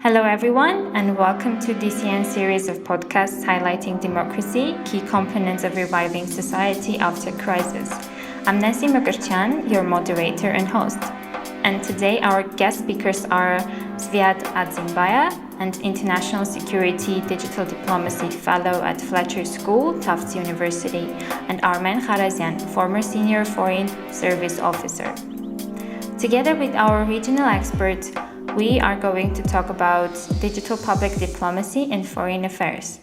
Hello, everyone, and welcome to DCN series of podcasts highlighting democracy, key components of reviving society after crisis. I'm Mkrtchyan, your moderator and host. And today our guest speakers are Zviad Adzinbaia, an international security digital diplomacy fellow at Fletcher School, Tufts University, and Armen Kharazyan, former senior foreign service officer. Together with our regional expert, we are going to talk about digital public diplomacy and foreign affairs.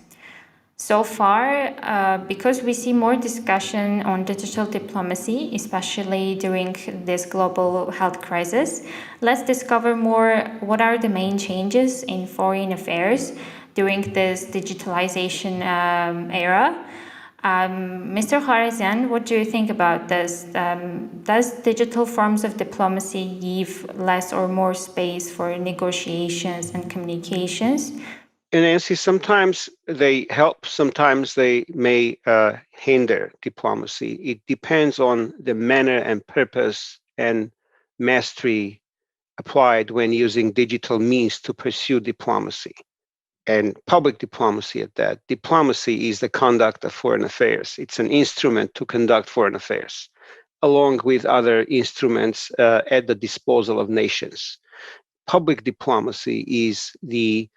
So far, because we see more discussion on digital diplomacy, especially during this global health crisis, let's discover more what are the main changes in foreign affairs during this digitalization era. Mr. Kharazyan, what do you think about this? Does digital forms of diplomacy give less or more space for negotiations and communications? And Nancy, sometimes they help, sometimes they may hinder diplomacy. It depends on the manner and purpose and mastery applied when using digital means to pursue diplomacy. And public diplomacy at that. Diplomacy is the conduct of foreign affairs. It's an instrument to conduct foreign affairs, along with other instruments at the disposal of nations. Public diplomacy is the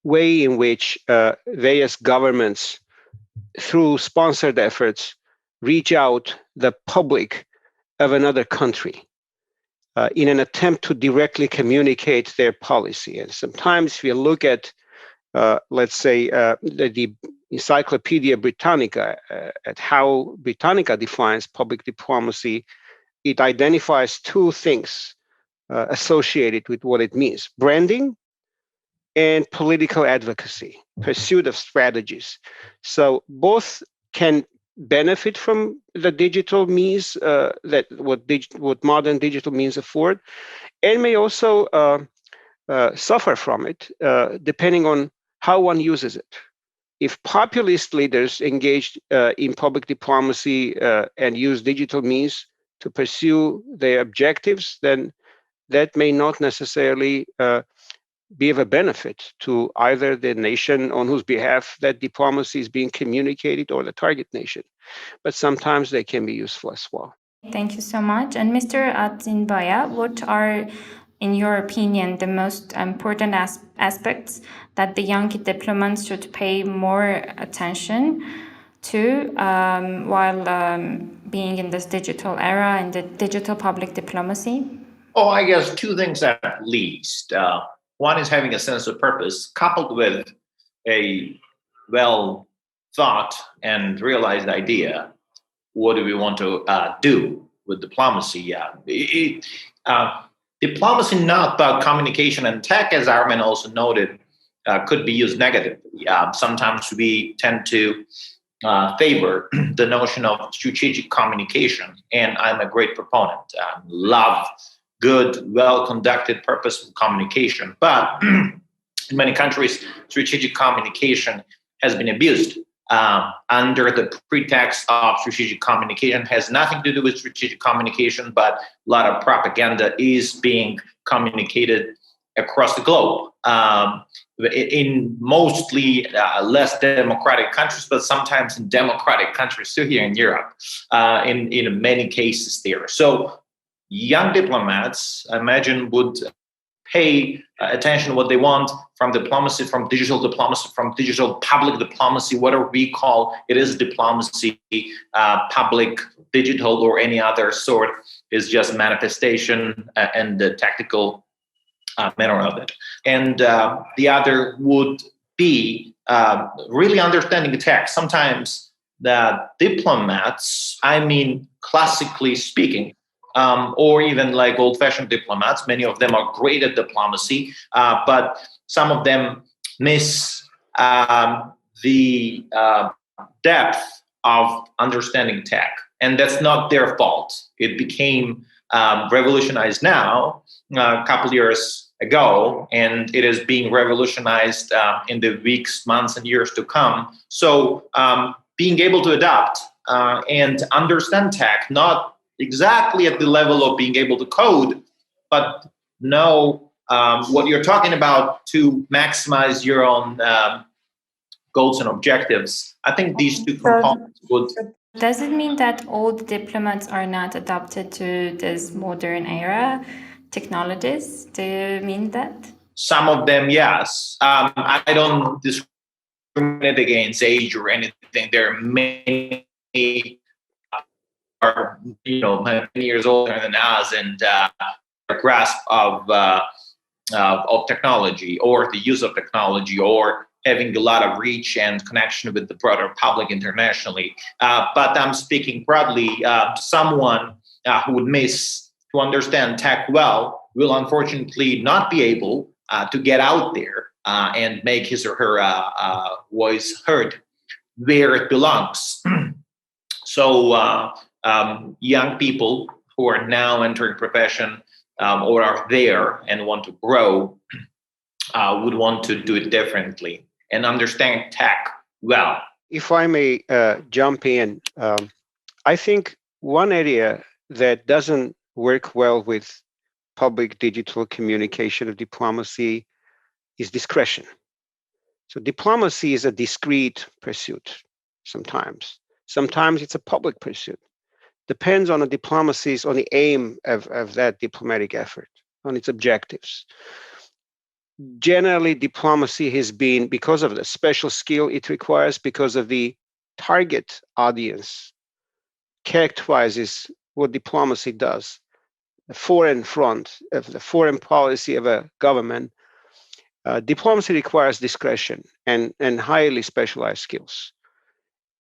way in which various governments, through sponsored efforts, reach out the public of another country in an attempt to directly communicate their policy. And sometimes if you look at let's say, the Encyclopedia Britannica, at how Britannica defines public diplomacy, it identifies two things associated with what it means: branding and political advocacy, pursuit of strategies. So both can benefit from the digital means that what modern digital means afford, and may also suffer from it, depending on how one uses it. If populist leaders engaged in public diplomacy and use digital means to pursue their objectives, then that may not necessarily be of a benefit to either the nation on whose behalf that diplomacy is being communicated or the target nation. But sometimes they can be useful as well. Thank you so much. And Mr. Adzinbaia, what are, in your opinion, the most important aspects that the young diplomats should pay more attention to while being in this digital era and the digital public diplomacy? Oh, I guess two things at least. One is having a sense of purpose coupled with a well thought and realized idea. What do we want to do with diplomacy? Diplomacy, not about communication and tech, as Armen also noted, could be used negatively. Sometimes we tend to favor the notion of strategic communication, and I'm a great proponent. Love good, well-conducted, purposeful communication. But in many countries, strategic communication has been abused under the pretext of strategic communication. Has nothing to do with strategic communication, but a lot of propaganda is being communicated across the globe in mostly less democratic countries, but sometimes in democratic countries too, here in Europe, in many cases there. So young diplomats, I imagine, would pay attention to what they want from diplomacy, from digital public diplomacy, whatever we call it is diplomacy, public, digital, or any other sort is just manifestation and the tactical manner of it. And the other would be really understanding the text. Sometimes the diplomats, I mean, classically speaking, or even like old-fashioned diplomats. Many of them are great at diplomacy, but some of them miss the depth of understanding tech. And that's not their fault. It became revolutionized now, a couple years ago, and it is being revolutionized in the weeks, months, and years to come. So being able to adapt and understand tech, not exactly at the level of being able to code, but know what you're talking about to maximize your own goals and objectives, I think these two components would. Does it mean that all the diplomats are not adapted to this modern era technologies? Do you mean that? Some of them, yes. I don't discriminate against age or anything. There are many are many years older than us and a grasp of technology or the use of technology or having a lot of reach and connection with the broader public internationally. But I'm speaking broadly, someone who would miss to understand tech well will unfortunately not be able to get out there and make his or her voice heard where it belongs. So young people who are now entering profession or are there and want to grow would want to do it differently and understand tech well. If I may jump in, I think one area that doesn't work well with public digital communication or diplomacy is discretion. So diplomacy is a discrete pursuit sometimes. Sometimes it's a public pursuit. Depends on the diplomacy's, on the aim of that diplomatic effort, on its objectives. Generally, diplomacy has been, because of the special skill it requires, because of the target audience, characterizes what diplomacy does. The foreign front of the foreign policy of a government, diplomacy requires discretion and highly specialized skills.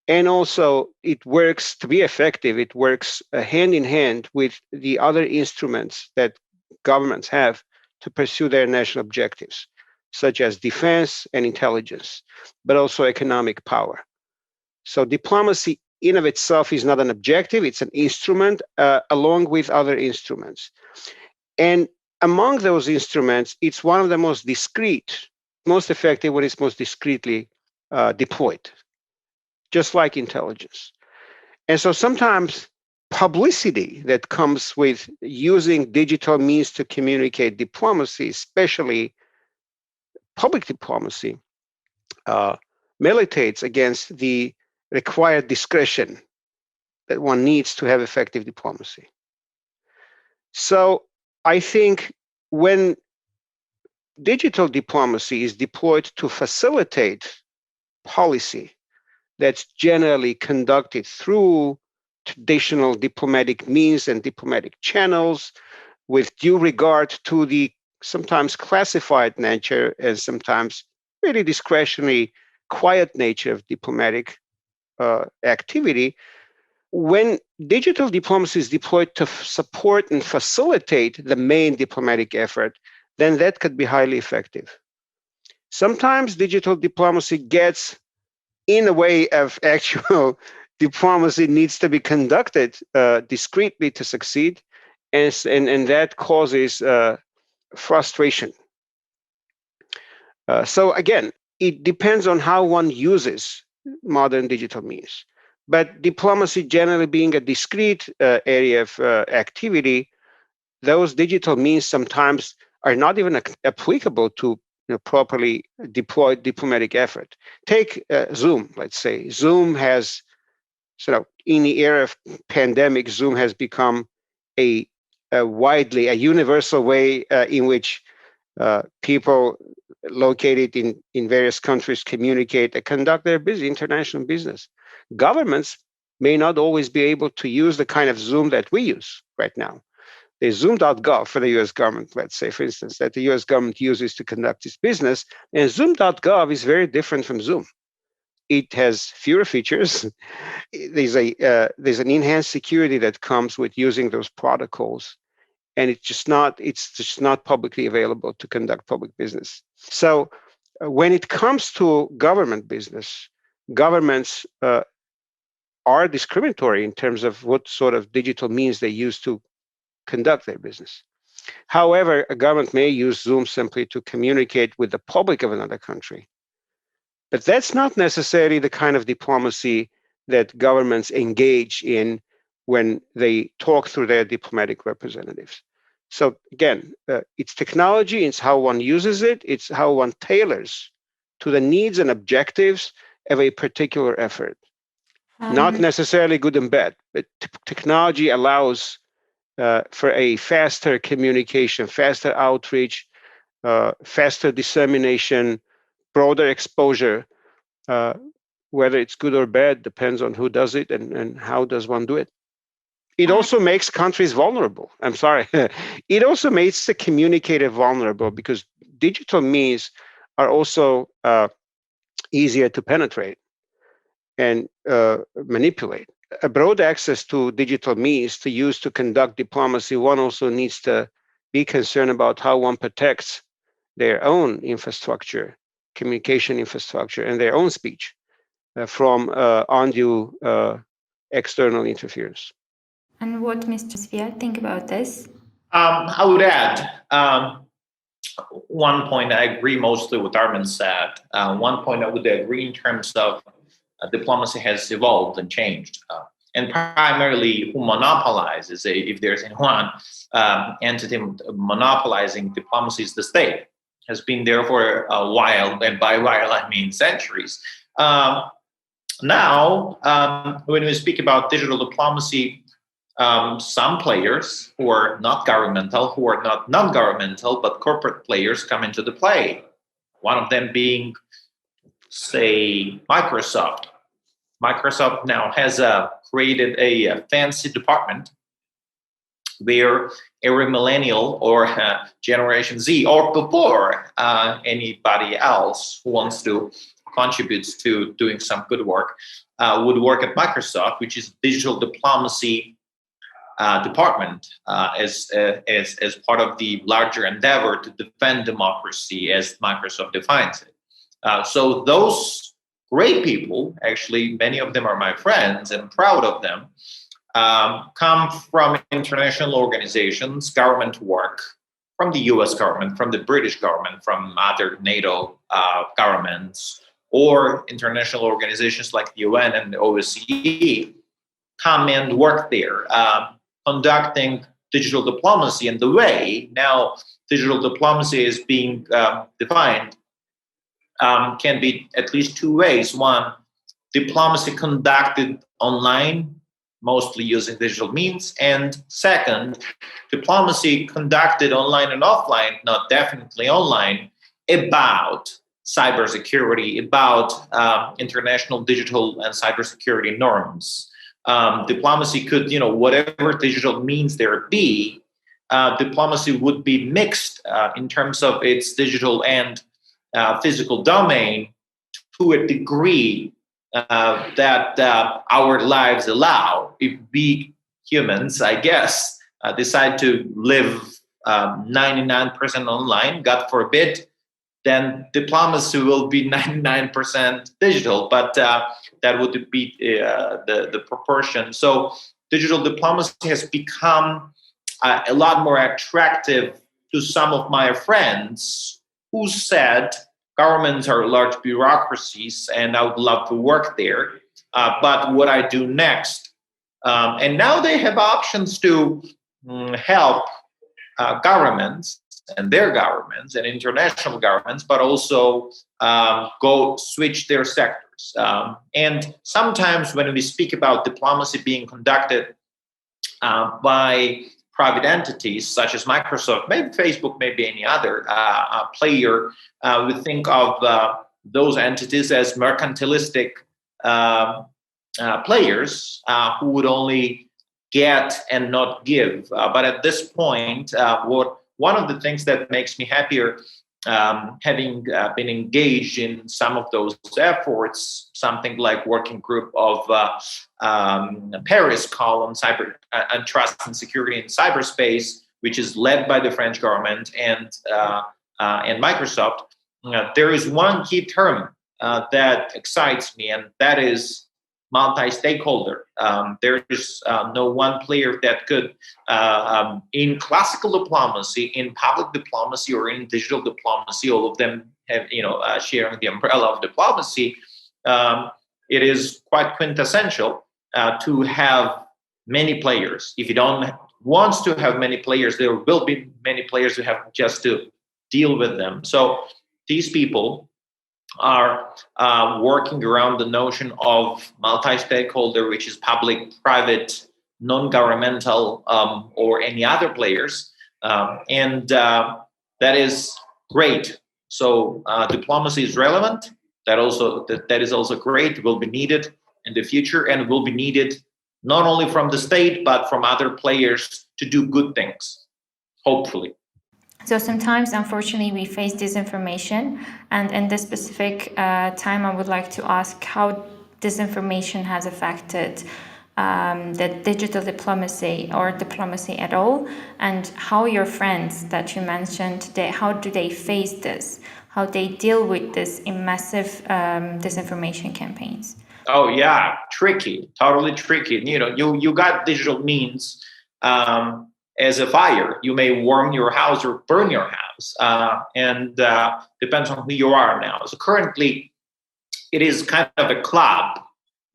And also, it works to be effective. It works hand in hand with the other instruments that governments have to pursue their national objectives, such as defense and intelligence, but also economic power. So diplomacy in of itself is not an objective, it's an instrument along with other instruments. And among those instruments, it's one of the most discreet, most effective when it's most discreetly deployed, just like intelligence. And so sometimes publicity that comes with using digital means to communicate diplomacy, especially public diplomacy, militates against the required discretion that one needs to have effective diplomacy. So I think when digital diplomacy is deployed to facilitate policy that's generally conducted through traditional diplomatic means and diplomatic channels with due regard to the sometimes classified nature and sometimes really discretionary, quiet nature of diplomatic activity, when digital diplomacy is deployed to support and facilitate the main diplomatic effort, then that could be highly effective. Sometimes digital diplomacy gets in the way of actual diplomacy, needs to be conducted discreetly to succeed, and that causes frustration. So again, it depends on how one uses modern digital means. But diplomacy generally being a discrete area of activity, those digital means sometimes are not even applicable to properly deployed diplomatic effort. Take Zoom, let's say. Zoom has, in the era of pandemic, Zoom has become a universal way in which people located in various countries communicate and conduct their international business. Governments may not always be able to use the kind of Zoom that we use right now. There's Zoom.gov for the US government, let's say, for instance, that the US government uses to conduct its business. And Zoom.gov is very different from Zoom. It has fewer features. There's an enhanced security that comes with using those protocols. And it's just not publicly available to conduct public business. So when it comes to government business, governments are discriminatory in terms of what sort of digital means they use to conduct their business. However, a government may use Zoom simply to communicate with the public of another country. But that's not necessarily the kind of diplomacy that governments engage in when they talk through their diplomatic representatives. So again, it's technology, it's how one uses it, it's how one tailors to the needs and objectives of a particular effort. Not necessarily good and bad, but technology allows for a faster communication, faster outreach, faster dissemination, broader exposure. Whether it's good or bad depends on who does it and how does one do it. It also makes countries vulnerable. I'm sorry. It also makes the communicator vulnerable because digital means are also easier to penetrate and manipulate. A broad access to digital means to use to conduct diplomacy, one also needs to be concerned about how one protects their own infrastructure, communication infrastructure, and their own speech from undue external interference. And what Mr. Zviad think about this? I would add one point. I agree mostly with Armen said. One point I would agree in terms of diplomacy has evolved and changed. And primarily who monopolizes, if there's any one entity monopolizing diplomacy, is the state. Has been there for a while, and by while I mean centuries. Now, when we speak about digital diplomacy, some players who are not governmental, who are not non-governmental, but corporate players come into the play. One of them being, say, Microsoft. Microsoft now has created a fancy department where every millennial or Generation Z or before anybody else who wants to contribute to doing some good work would work at Microsoft, which is digital diplomacy department as part of the larger endeavor to defend democracy as Microsoft defines it. So those great people, actually, many of them are my friends and proud of them, come from international organizations, government work, from the US government, from the British government, from other NATO governments, or international organizations like the UN and the OSCE, come and work there, conducting digital diplomacy. And the way now digital diplomacy is being defined can be at least two ways. One, diplomacy conducted online, mostly using digital means. And second, diplomacy conducted online and offline, not definitely online, about cybersecurity, about international digital and cybersecurity norms. Diplomacy could, whatever digital means there be, diplomacy would be mixed in terms of its digital and physical domain to a degree that our lives allow. If we humans, I guess, decide to live 99% online, God forbid, then diplomacy will be 99% digital, but that would be the proportion. So digital diplomacy has become a lot more attractive to some of my friends who said governments are large bureaucracies and I would love to work there, but what I do next. And now they have options to help governments and their governments and international governments, but also go switch their sectors. And sometimes when we speak about diplomacy being conducted by private entities such as Microsoft, maybe Facebook, maybe any other player, we think of those entities as mercantilistic players who would only get and not give. But at this point, one of the things that makes me happier, having been engaged in some of those efforts, something like working group of Paris call on cyber and trust and security in cyberspace, which is led by the French government and Microsoft. There is one key term that excites me, and that is multi-stakeholder. There is no one player that could, in classical diplomacy, in public diplomacy, or in digital diplomacy, all of them have, sharing the umbrella of diplomacy. It is quite quintessential to have many players. If you don't wants to have many players, there will be many players who have just to deal with them. So these people are working around the notion of multi-stakeholder, which is public, private, non-governmental, or any other players. And that is great. So diplomacy is relevant. That is also great. Will be needed in the future, and will be needed not only from the state but from other players to do good things, hopefully. So sometimes, unfortunately, we face disinformation, and in this specific time, I would like to ask how disinformation has affected the digital diplomacy or diplomacy at all, and how your friends that you mentioned, how do they face this, how they deal with this massive disinformation campaigns? Oh yeah, tricky, totally tricky. You got digital means as a fire. You may warm your house or burn your house, and depends on who you are now. So currently, it is kind of a club.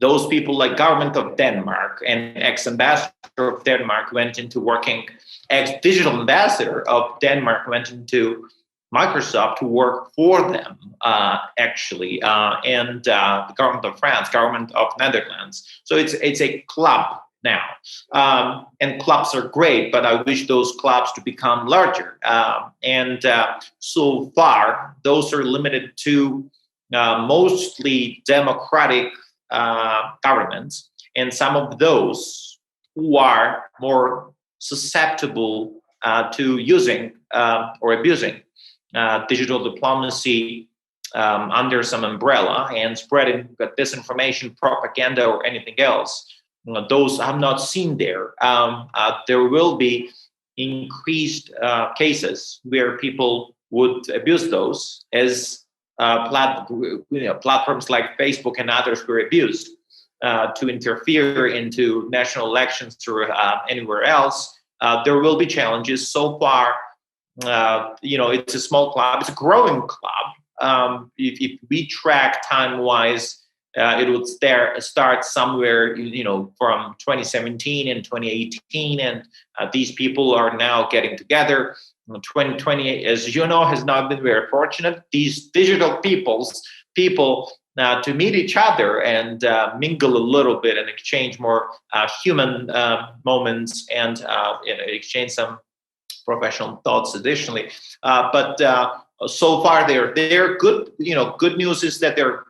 Those people like government of Denmark and ex-ambassador of Denmark went into working, ex-digital ambassador of Denmark went into Microsoft to work for them, actually, and the government of France, government of Netherlands. So it's a club now, and clubs are great, but I wish those clubs to become larger. And so far, those are limited to mostly democratic governments, and some of those who are more susceptible to using or abusing digital diplomacy under some umbrella and spreading disinformation, propaganda, or anything else. Those I'm not seen there. There will be increased cases where people would abuse those, as platforms like Facebook and others were abused to interfere into national elections or anywhere else. There will be challenges. So far, it's a small club. It's a growing club. If we track time-wise, it would start somewhere, from 2017 and 2018, and these people are now getting together. 2020, as you know, has not been very fortunate. These digital people to meet each other and mingle a little bit and exchange more human moments and exchange some professional thoughts additionally. But so far they're good. Good news is that they're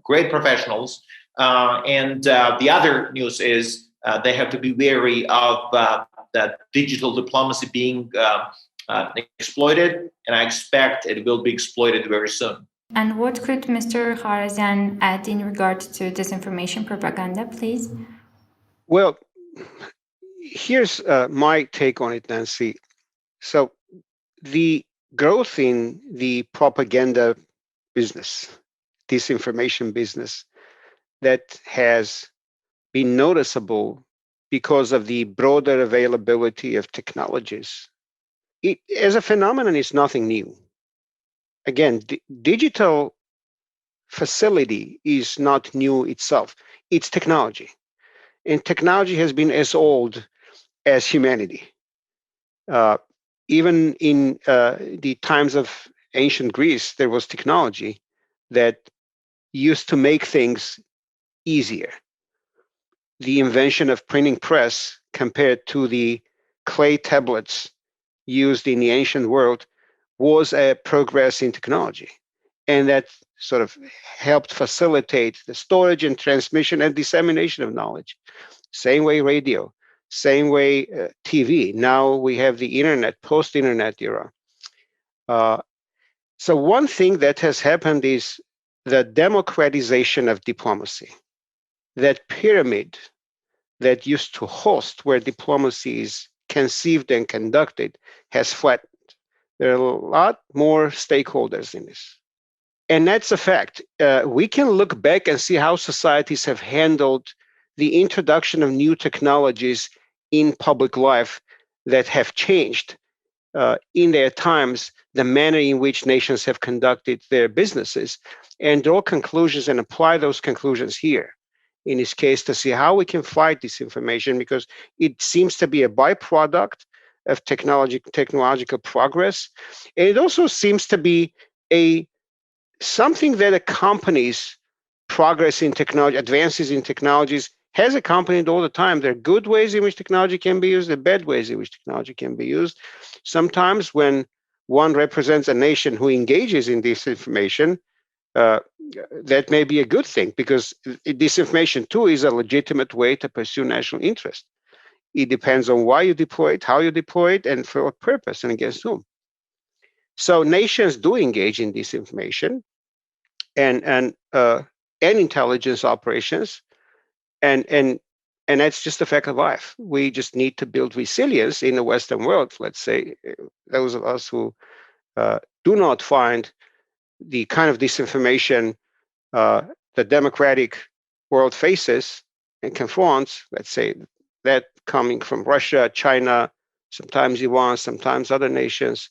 great professionals. And the other news is they have to be wary of that digital diplomacy being exploited, and I expect it will be exploited very soon. And what could Mr. Kharazyan add in regard to disinformation propaganda, please? Well, here's my take on it, Nancy. So the growth in the propaganda business, disinformation business, that has been noticeable because of the broader availability of technologies. It, as a phenomenon, is nothing new. Again, digital facility is not new itself. It's technology. And technology has been as old as humanity. Even in the times of ancient Greece, there was technology that used to make things easier. The invention of printing press compared to the clay tablets used in the ancient world was a progress in technology. And that sort of helped facilitate the storage and transmission and dissemination of knowledge. Same way radio, same way TV. Now we have the internet, post-internet era. So one thing that has happened is the democratization of diplomacy. That pyramid that used to host where diplomacy is conceived and conducted has flattened. There are a lot more stakeholders in this. And that's a fact. We can look back and see how societies have handled the introduction of new technologies in public life that have changed in their times the manner in which nations have conducted their businesses, and draw conclusions and apply those conclusions here. in this case, to see how we can fight disinformation, because it seems to be a byproduct of technological progress. And it also seems to be something that accompanies progress in technology, advances in technologies, has accompanied all the time. There are good ways in which technology can be used, there are bad ways in which technology can be used. Sometimes when one represents a nation who engages in disinformation, that may be a good thing, because disinformation too is a legitimate way to pursue national interest. It depends on why you deploy it, how you deploy it, and for what purpose and against whom. So nations do engage in disinformation and intelligence operations, and that's just a fact of life. We just need to build resilience in the Western world. Let's say those of us who do not find the kind of disinformation the democratic world faces and confronts, let's say that coming from Russia, China, sometimes Iran, sometimes other nations,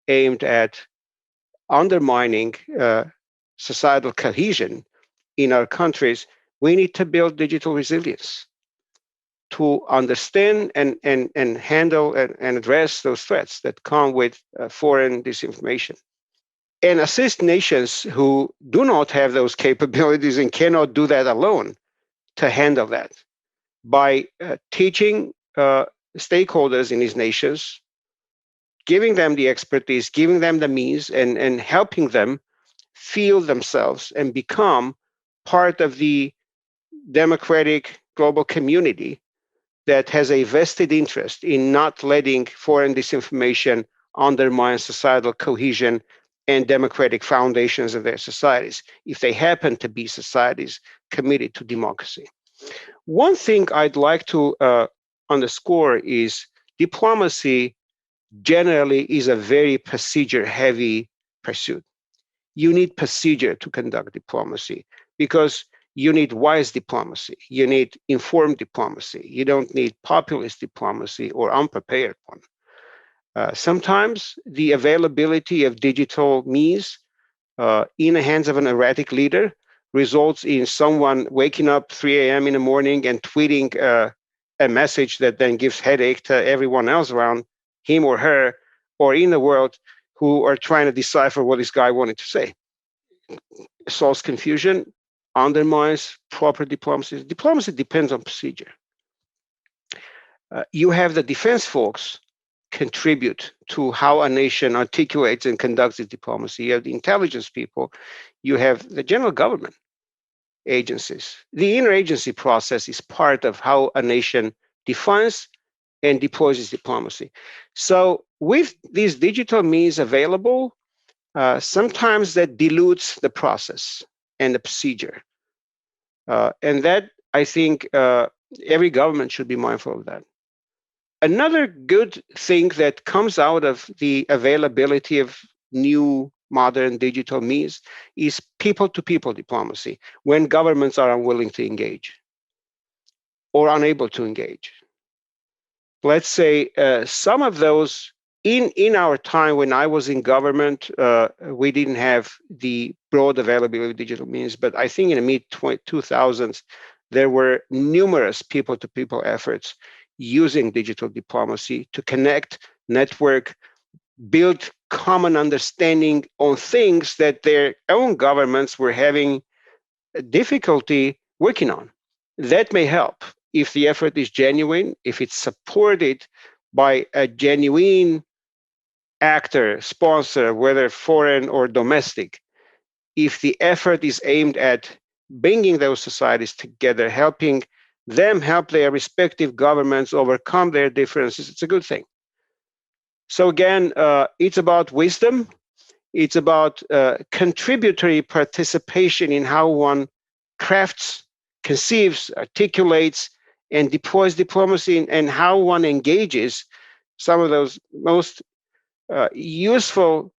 aimed at undermining societal cohesion in our countries, we need to build digital resilience to understand and handle and address those threats that come with foreign disinformation, and assist nations who do not have those capabilities and cannot do that alone to handle that by teaching stakeholders in these nations, giving them the expertise, giving them the means, and helping them feel themselves and become part of the democratic global community that has a vested interest in not letting foreign disinformation undermine societal cohesion and democratic foundations of their societies, if they happen to be societies committed to democracy. One thing I'd like to underscore is diplomacy generally is a very procedure-heavy pursuit. You need procedure to conduct diplomacy because you need wise diplomacy. You need informed diplomacy. You don't need populist diplomacy or unprepared one. Sometimes the availability of digital means in the hands of an erratic leader results in someone waking up 3 a.m. in the morning and tweeting a message that then gives headache to everyone else around him or her or in the world who are trying to decipher what this guy wanted to say. Solves confusion, undermines proper diplomacy. Diplomacy depends on procedure. You have the defense folks contribute to how a nation articulates and conducts its diplomacy. You have the intelligence people. You have the general government agencies. The interagency process is part of how a nation defines and deploys its diplomacy. So with these digital means available, sometimes that dilutes the process and the procedure. And that, I think, every government should be mindful of that. Another good thing that comes out of the availability of new modern digital means is people-to-people diplomacy, when governments are unwilling to engage or unable to engage. Let's say some of those, in our time when I was in government, we didn't have the broad availability of digital means, but I think in the mid-2000s, there were numerous people-to-people efforts using digital diplomacy to connect, network, build common understanding on things that their own governments were having difficulty working on. That may help if the effort is genuine, if it's supported by a genuine actor, sponsor, whether foreign or domestic. If the effort is aimed at bringing those societies together, helping them help their respective governments overcome their differences, it's a good thing. So again, it's about wisdom. It's about contributory participation in how one crafts, conceives, articulates, and deploys diplomacy, and how one engages some of those most useful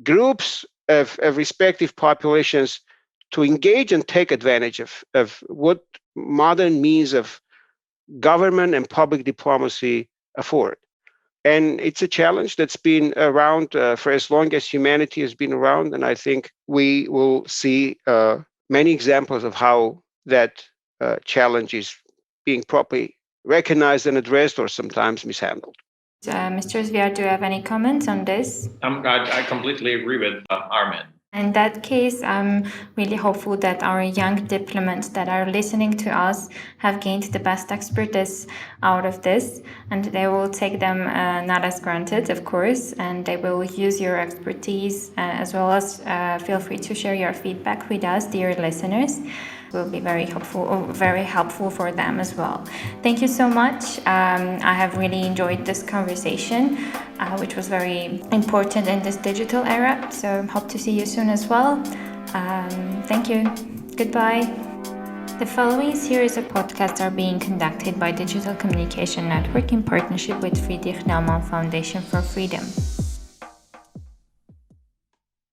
groups of respective populations to engage and take advantage of what modern means of government and public diplomacy afford. And it's a challenge that's been around for as long as humanity has been around. And I think we will see many examples of how that challenge is being properly recognized and addressed, or sometimes mishandled. Mr. Zviad, do you have any comments on this? I completely agree with Armen. In that case, I'm really hopeful that our young diplomats that are listening to us have gained the best expertise out of this, and they will take them not as granted, of course, and they will use your expertise as well as feel free to share your feedback with us, dear listeners. Will be very helpful for them as well. Thank you so much. I have really enjoyed this conversation, which was very important in this digital era. So hope to see you soon as well. Thank you. Goodbye. The following series of podcasts are being conducted by Digital Communication Network in partnership with Friedrich Naumann Foundation for Freedom.